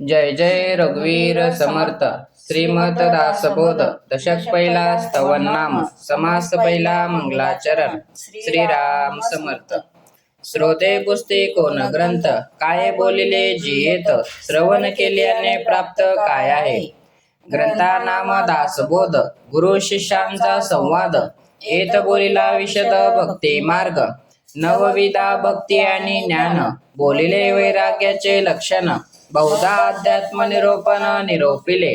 जय जय रघुवीर समर्थ श्रीमत दासबोध दशक पहिला स्तवन नाम समास पहिला मंगलाचरण श्रीराम समर्थ. श्रोते पुस्तिक कोण ग्रंथ काय बोलिले जियेत श्रवण केल्याने प्राप्त काय आहे. ग्रंथा नाम दासबोध गुरु शिष्यांचा संवाद येत बोलिला विशद भक्ती मार्ग नवविधा भक्ती आणि ज्ञान बोलिले वैराग्याचे लक्षण बहुधा अध्यात्म निरोपण निरोपिले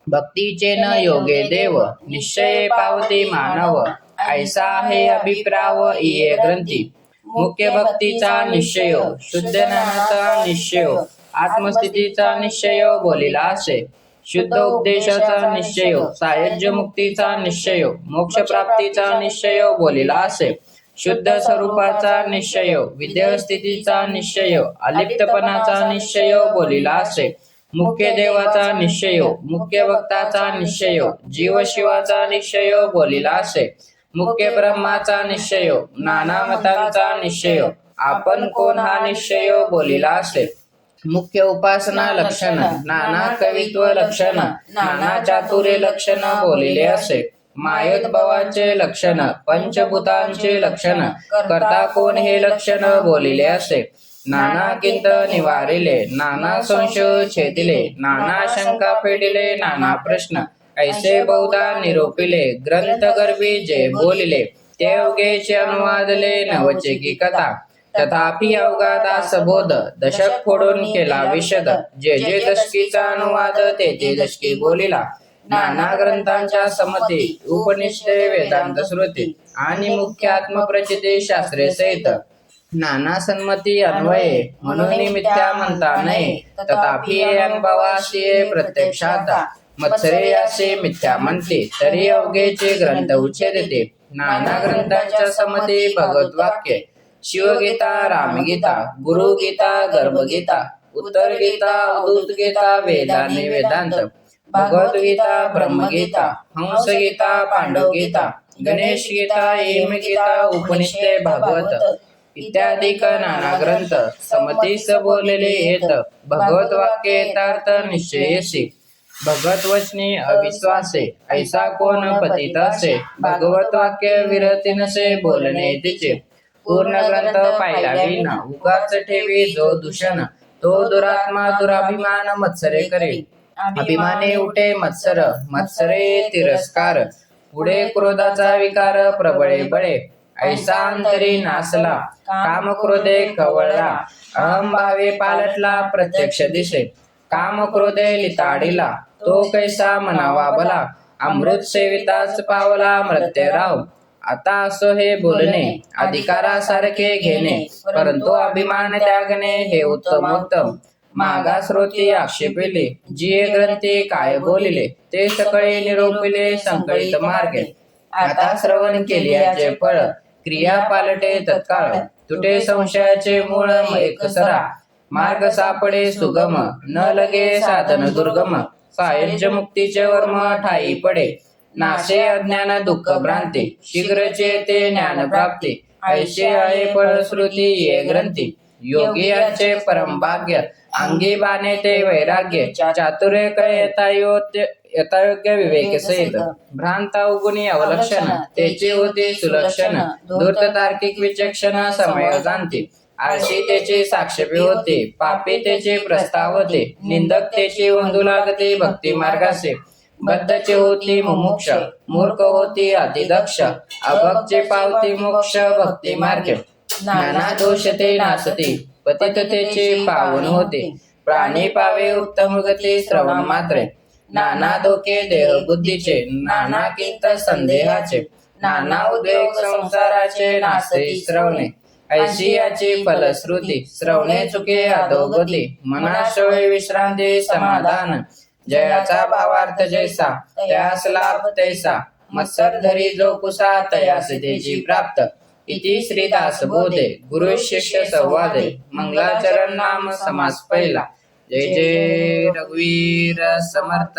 भक्तीचे न योगे देव निश्चय पावती मानव ऐसा आहे अभिप्राव इये ग्रंथी. मुख्य भक्तीचा निश्चय शुद्ध ज्ञानाचा निश्चय आत्मस्थितीचा निश्चय बोलिला असे. शुद्ध उपदेशाचा निश्चय सायुज्य मुक्तीचा निश्चय मोक्ष प्राप्तीचा निश्चय बोलिला असे. शुद्ध स्वरूपाचा निश्चय विदेह स्थितीचा निश्चय अलिप्तपणाचा निश्चय बोलिला असे. मुख्य देवाचा निश्चय मुख्य भक्ताचा निश्चय जीव शिवाचा निश्चय बोलिला असे. मुख्य ब्रह्माचा निश्चय नाना मतांचा निश्चय आपण कोण हा निश्चय बोलिला असे. मुख्य उपासना लक्षण नाना कवित्व लक्षण नाना चातुर्य लक्षण बोलिले असे. मायोद्भवाचे लक्षण पंचभूतांचे लक्षण करता कोण हे लक्षण बोलिले असे. नाना किंत निवारिले नाना संशय छेदिले नाना शंका फेडिले नाना प्रश्न ऐसे बहुधा निरोपिले ग्रंथ गर्भी जे बोलिले ते अवघेचे अनुवादले नवचे की कथा. तथापि अवघा दासबोध दशक फोडून केला विशद जे जे दशकीचा अनुवाद ते ते दशकी बोलिला. नाना ग्रंथांच्या समती उपनिषदे वेदांत श्रुती आणि मुख्य आत्मप्रचिती शास्त्रे सहित नाना सन्मती अन्वये म्हणून मिथ्या म्हणता नये. तथापि अनुभवासी प्रत्यक्षात मत्सरे असे मिथ्या म्हणते तरी अवघेचे ग्रंथ उच्छेदते. नाना ग्रंथांच्या समती भगवत वाक्य शिवगीता रामगीता गुरुगीता गर्भगीता उत्तर गीता अवधूत गीता वेदाने वेदांत भगवद्गीता ब्रह्मगीता हंसगीता पांडवगीता गणेश गीता हेमगीता उपनिषदे भागवत इत्यादी नाना ग्रंथ समतीस बोलले येत. भगवत वाक्य यथार्थ निश्चयेसी भगवत वचनी अविश्वासे ऐसा कोण पतित असे. भगवत वाक्य विरती नसे बोलणे तिचे पूर्ण ग्रंथ पाहिला विना उगाच ठेवी जो दूषण तो दुरात्मा दुराभिमान मत्सरे करे. अभिमाने उठे मत्सर मत्सरे तिरस्कार पुढे क्रोधाचा विकार प्रबळे बळे ऐसा अंतरी नासला काम क्रोधे कवळला अहंभावे पालटला प्रत्यक्ष दिसे. काम क्रोधे लिताडिला तो कैसा म्हणावा भला अमृत सेविताच पावला मृत्यराव. आता असो हे बोलणे अधिकारासारखे घेणे परंतु अभिमान त्यागणे हे उत्तमोत्तम. मागास्रोती आक्षेपिले जिये ग्रंथी काय बोलिले ते सकळे निरोपिले संकळित मार्गे. आता श्रवण केले याचे फळ क्रिया पालटे तत्काळ तुटे संशयाचे मूळ एक सरा. मार्ग सापडे सुगम न लगे साधन दुर्गम सायुज्य मुक्तीचे वर्म ठाई पडे. नाशे अज्ञान दुःख भ्रांती शीघ्रचे ते ज्ञान प्राप्ती ऐसे आहे फळश्रुती ये ग्रंथी. योगी यांचे परम भाग्य अंगी बाणे ते वैराग्य चातुर्य कळे यथायोग्य विवेक सहित भ्रांत अवगुणी अवलक्षण त्याचे होते सुलक्षण धूर्त तार्किक विचक्षण समय जाणते. आळशी त्याचे साक्षेपी होते पापी त्याचे प्रस्ताव होते निंदक त्याचे वंदू लागते भक्ती मार्गासे. बद्धचे होती मुमुक्ष मूर्ख होती अतिदक्ष अभक्चे पावती मोक्ष भक्ती मार्ग. नाना दोष ते नासते पतिततेचे पावन होते प्राणी पावे उत्तम गती श्रवण मात्रे. नाना धोके देह बुद्धीचे नाना किंत संदेहाचे नाना उद्वेग संसाराचे नासे श्रवणे ऐशी याची फलश्रुती. श्रवणे चुके अधोगती मनाश्रय विश्रांती समाधान जयाचा भावार्थ जैसा त्यास लाभ तैसा मत्सर धरी जो कुसा तयास त्याची प्राप्त. इति श्री दासबोधे गुरु शिष्य संवादे मंगलाचरण नाम समास पहिला. जय जय रघुवीर समर्थ.